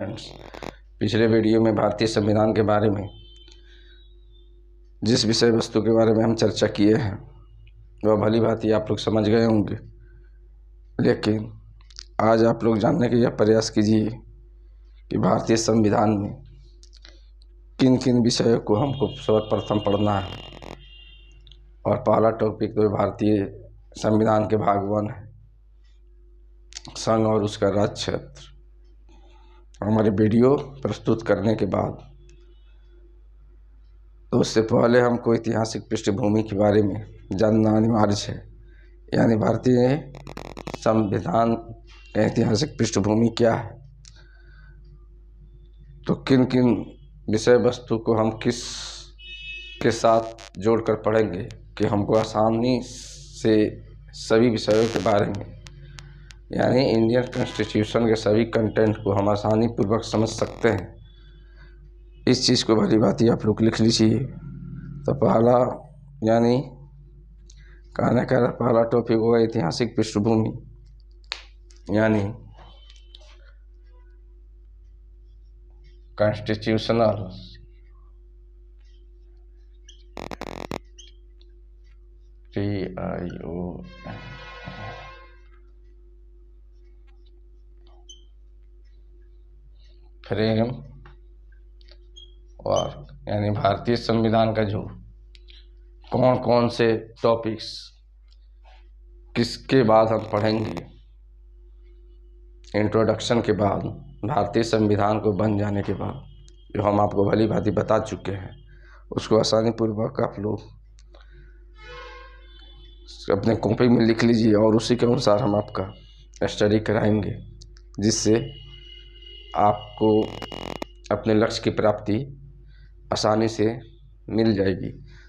Friends, पिछले video में भारतीय संविधान के बारे में जिस विषय वस्तु के बारे में हम चर्चा किए हैं वह भली भांति आप लोग समझ गए होंगे, लेकिन आज आप लोग जानने का यह प्रयास कीजिए कि भारतीय संविधान में किन किन विषयों को हमको सर्वप्रथम पढ़ना है। और पहला टॉपिक तो भारतीय संविधान के भाग 1 है, संघ और उसका राज्य क्षेत्र। हमारे वीडियो प्रस्तुत करने के बाद तो उससे पहले हमको ऐतिहासिक पृष्ठभूमि के बारे में जानना अनिवार्य है, यानी भारतीय संविधान ऐतिहासिक पृष्ठभूमि क्या है, तो किन किन विषय वस्तु को हम किस के साथ जोड़कर पढ़ेंगे कि हमको आसानी से सभी विषयों के बारे में, यानी इंडियन कॉन्स्टिट्यूशन के सभी कंटेंट को हम आसानी पूर्वक समझ सकते हैं। इस चीज़ को भली भांति आप लोग लिख लीजिए। तो पहला यानी कहने का पहला टॉपिक होगा ऐतिहासिक पृष्ठभूमि, यानी कॉन्स्टिट्यूशनल फ्रेम वर्क, यानी भारतीय संविधान का जो कौन कौन से टॉपिक्स किसके बाद हम पढ़ेंगे। इंट्रोडक्शन के बाद, भारतीय संविधान को बन जाने के बाद जो हम आपको भली भांति बता चुके हैं, उसको आसानी पूर्वक आप लोग अपने कॉपी में लिख लीजिए और उसी के अनुसार हम आपका स्टडी कराएंगे, जिससे आपको अपने लक्ष्य की प्राप्ति आसानी से मिल जाएगी।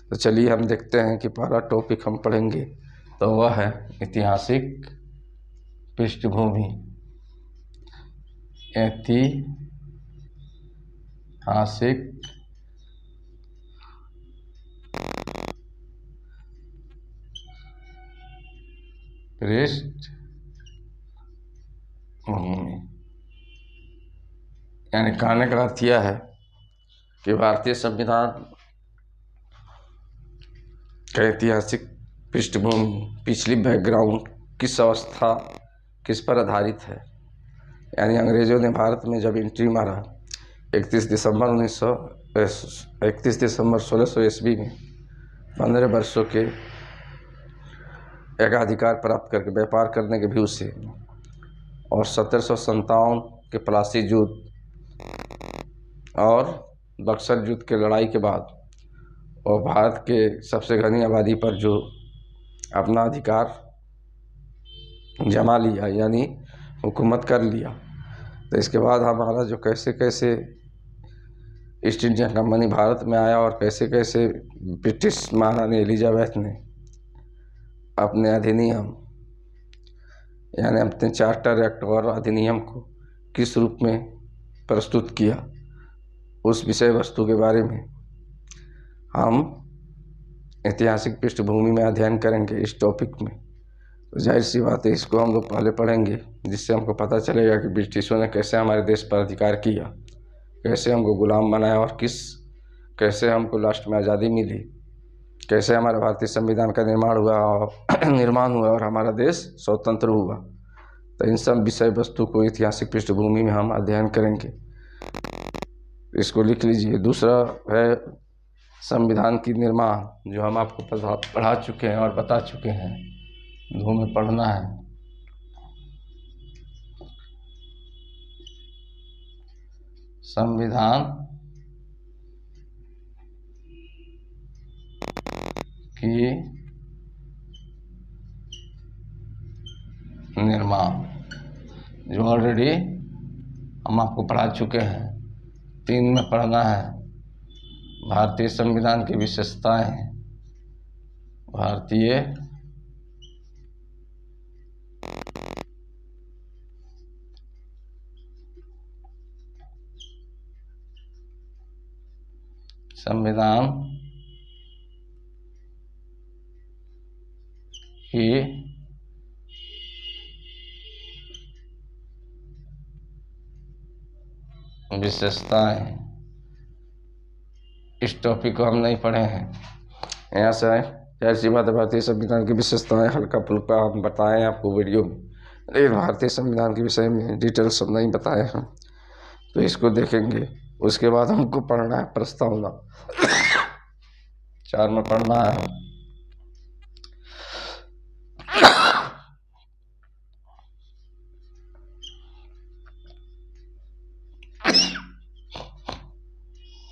तो चलिए हम देखते हैं कि पहला टॉपिक हम पढ़ेंगे तो वह है ऐतिहासिक पृष्ठभूमि। ऐतिहासिक पृष्ठभूमि, यानी कहने का अर्थ यह है कि भारतीय संविधान का ऐतिहासिक पृष्ठभूमि, पिछली बैकग्राउंड, किस अवस्था किस पर आधारित है। यानी अंग्रेजों ने भारत में जब एंट्री मारा 31 दिसंबर 1600 ईस्वी में 15 वर्षों के एकाधिकार प्राप्त करके व्यापार करने के व्यू से, और 1757 के प्लासी युद्ध और बक्सर युद्ध के लड़ाई के बाद और भारत के सबसे घनी आबादी पर जो अपना अधिकार जमा लिया, यानी हुकूमत कर लिया। तो इसके बाद हमारा जो कैसे कैसे ईस्ट इंडिया कंपनी भारत में आया और कैसे कैसे ब्रिटिश महारानी एलिजाबेथ ने अपने अधिनियम, यानी अपने चार्टर एक्ट और अधिनियम को किस रूप में प्रस्तुत किया, उस विषय वस्तु के बारे में हम ऐतिहासिक पृष्ठभूमि में अध्ययन करेंगे इस टॉपिक में। तो जाहिर सी बात है, इसको हम लोग पहले पढ़ेंगे, जिससे हमको पता चलेगा कि ब्रिटिशों ने कैसे हमारे देश पर अधिकार किया, कैसे हमको गुलाम बनाया और कैसे हमको लास्ट में आज़ादी मिली, कैसे हमारे भारतीय संविधान का निर्माण हुआ और हमारा देश स्वतंत्र हुआ। तो इन सब विषय वस्तु को ऐतिहासिक पृष्ठभूमि में हम अध्ययन करेंगे। इसको लिख लीजिए। दूसरा है संविधान की निर्माण, जो हम आपको पढ़ा चुके हैं और बता चुके हैं, दो में पढ़ना है। संविधान की निर्माण, जो ऑलरेडी हम आपको पढ़ा चुके हैं। 3 में पढ़ना है भारतीय संविधान की विशेषताएं। भारतीय संविधान की विशेषताएं, इस टॉपिक को हम नहीं पढ़े हैं। यहाँ से जाहिर सी बात है भारतीय संविधान की विशेषताएं हल्का फुल्का हम बताएं आपको वीडियो में, लेकिन भारतीय संविधान के विषय में डिटेल सब नहीं बताए हैं। तो इसको देखेंगे। उसके बाद हमको पढ़ना है प्रस्तावना 4 में पढ़ना है।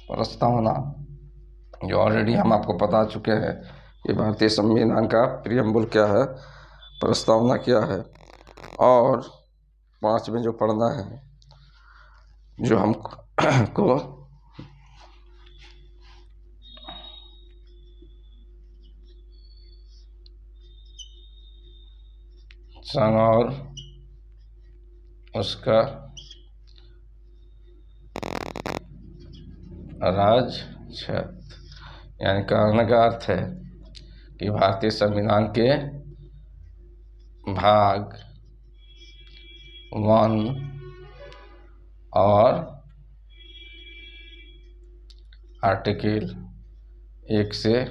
प्रस्तावना जो ऑलरेडी हम आपको बता चुके हैं कि भारतीय संविधान का प्रियम्बुल क्या है, प्रस्तावना क्या है, और 5 में जो पढ़ना है जो हमको संघ और उसका राज्य क्षेत्र, यानी कहने का अर्थ है कि भारतीय संविधान के भाग 1 और आर्टिकल 1 से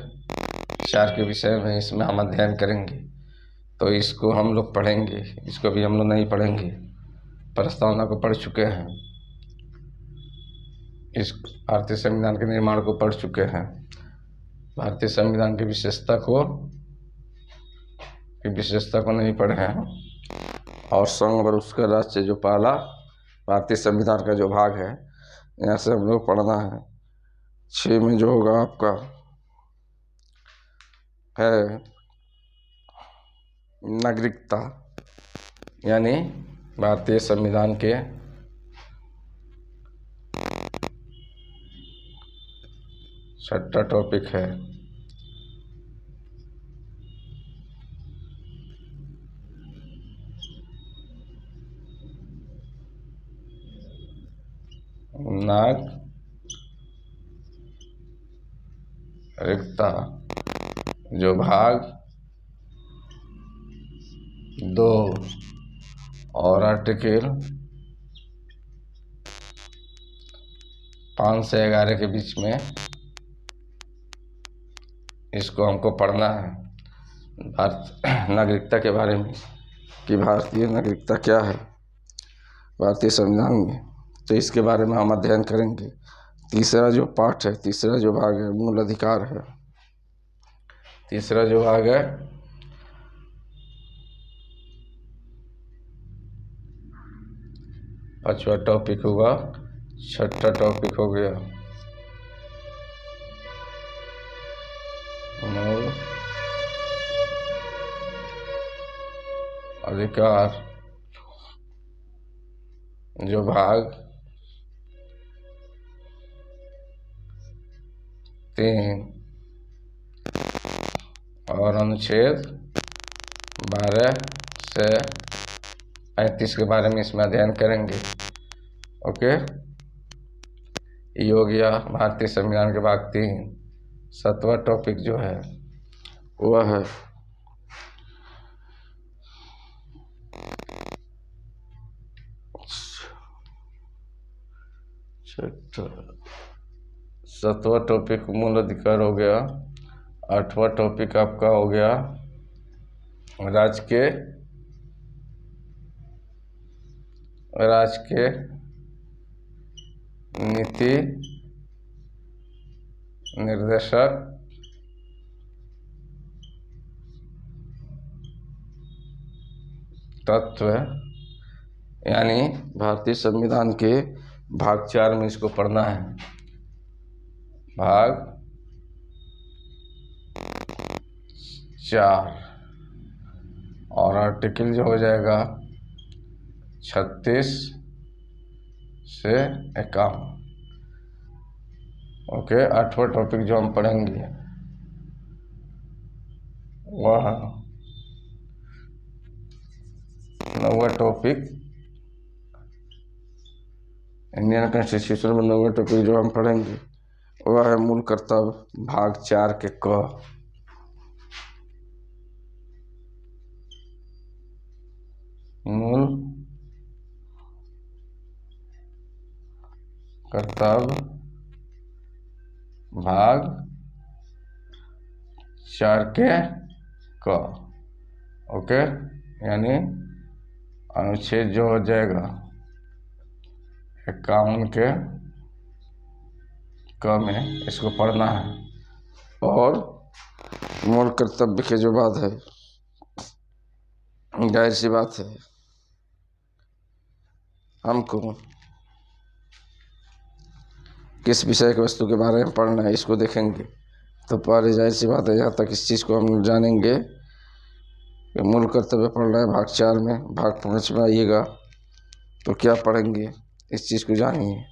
4 के विषय में इसमें हम अध्ययन करेंगे। तो इसको हम लोग पढ़ेंगे, इसको भी हम लोग नहीं पढ़ेंगे, प्रस्तावना को पढ़ चुके हैं, इस भारतीय संविधान के निर्माण को पढ़ चुके हैं, भारतीय संविधान की विशेषता को नहीं पढ़े हैं, और संघ और उसका राज्य जो पहला भारतीय संविधान का जो भाग है यहाँ से हम लोग पढ़ना है। 6 में जो होगा आपका है नागरिकता, यानी भारतीय संविधान के छठा टॉपिक है नागरिकता, जो भाग 2 और आर्टिकल 5 से 11 के बीच में इसको हमको पढ़ना है। भारत नागरिकता के बारे में कि भारतीय नागरिकता क्या है भारतीय संविधान में, तो इसके बारे में हम अध्ययन करेंगे। तीसरा जो पाठ है, तीसरा जो भाग है मूल अधिकार है। तीसरा जो भाग है पांचवा टॉपिक होगा, छठा टॉपिक हो गया मूल अधिकार, जो भाग 3 और अनुच्छेद 12 से 35 के बारे में इसमें अध्ययन करेंगे। ओके, ये हो गया भारतीय संविधान के भाग 3। 7वां टॉपिक जो है वह है छठा, 7वां टॉपिक मूल अधिकार हो गया। 8वां टॉपिक आपका हो गया राज्य के नीति निर्देशक तत्व, यानी भारतीय संविधान के भाग 4 में इसको पढ़ना है। भाग 4 और आर्टिकल जो हो जाएगा 36 से 51। ओके, 8वां टॉपिक जो हम पढ़ेंगे वह 9वां टॉपिक इंडियन कॉन्स्टिट्यूशन में 9वां टॉपिक जो हम पढ़ेंगे वह है मूल कर्तव्य, भाग 4 के क। मूल कर्तव्य भाग 4 के क। ओके, यानी अनुच्छेद जो हो जाएगा 51 के क में इसको पढ़ना है। और मूल कर्तव्य के जो बात है, जाहिर सी बात है हमको किस विषय की वस्तु के बारे में पढ़ना है इसको देखेंगे। तो पहले जाहिर सी बात है, जहाँ तक इस चीज़ को हम जानेंगे कि मूल कर्तव्य पढ़ना है भाग 4 में, भाग 5 में आइएगा तो क्या पढ़ेंगे इस चीज़ को जानिए।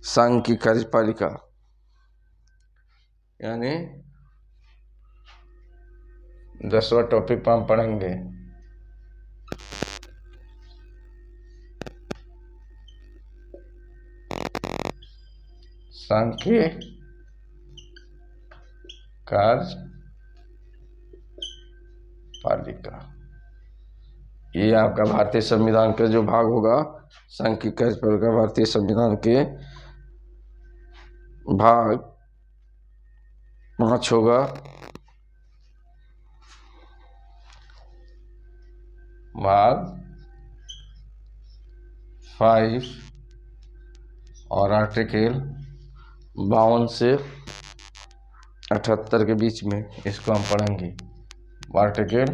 संघ की कार्यपालिका, यानी 10वां टॉपिक पर हम पढ़ेंगे संघ की कार्यपालिका। ये आपका भारतीय संविधान का जो भाग होगा, संघ की कार्यपालिका भारतीय संविधान के भाग 5 होगा। भाग 5 और आर्टिकल 52 से 78 के बीच में इसको हम पढ़ेंगे। आर्टिकल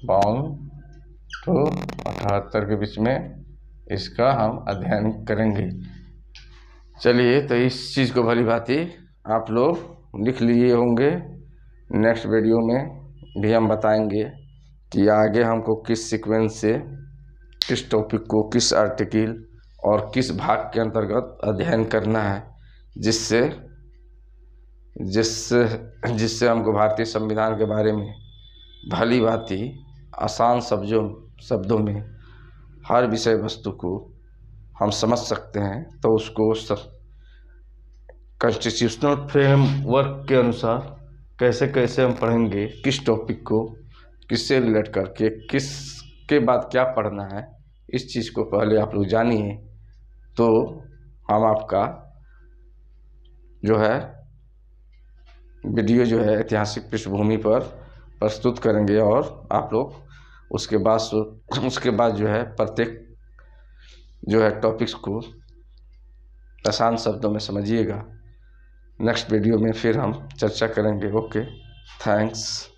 52 तो 78 के बीच में इसका हम अध्ययन करेंगे। चलिए, तो इस चीज़ को भली भांति आप लोग लिख लिए होंगे। नेक्स्ट वीडियो में भी हम बताएंगे कि आगे हमको किस सीक्वेंस से किस टॉपिक को, किस आर्टिकल और किस भाग के अंतर्गत अध्ययन करना है, जिससे हमको भारतीय संविधान के बारे में भली भांति आसान शब्दों में हर विषय वस्तु को हम समझ सकते हैं। तो उसको कॉन्स्टिट्यूशनल फ्रेमवर्क के अनुसार कैसे कैसे हम पढ़ेंगे, किस टॉपिक को किससे रिलेट करके, किसके बाद क्या पढ़ना है, इस चीज़ को पहले आप लोग जानिए। तो हम आपका जो है वीडियो जो है ऐतिहासिक पृष्ठभूमि पर प्रस्तुत करेंगे और आप लोग उसके बाद जो है प्रत्येक जो है टॉपिक्स को आसान शब्दों में समझिएगा। नेक्स्ट वीडियो में फिर हम चर्चा करेंगे। Okay, thanks.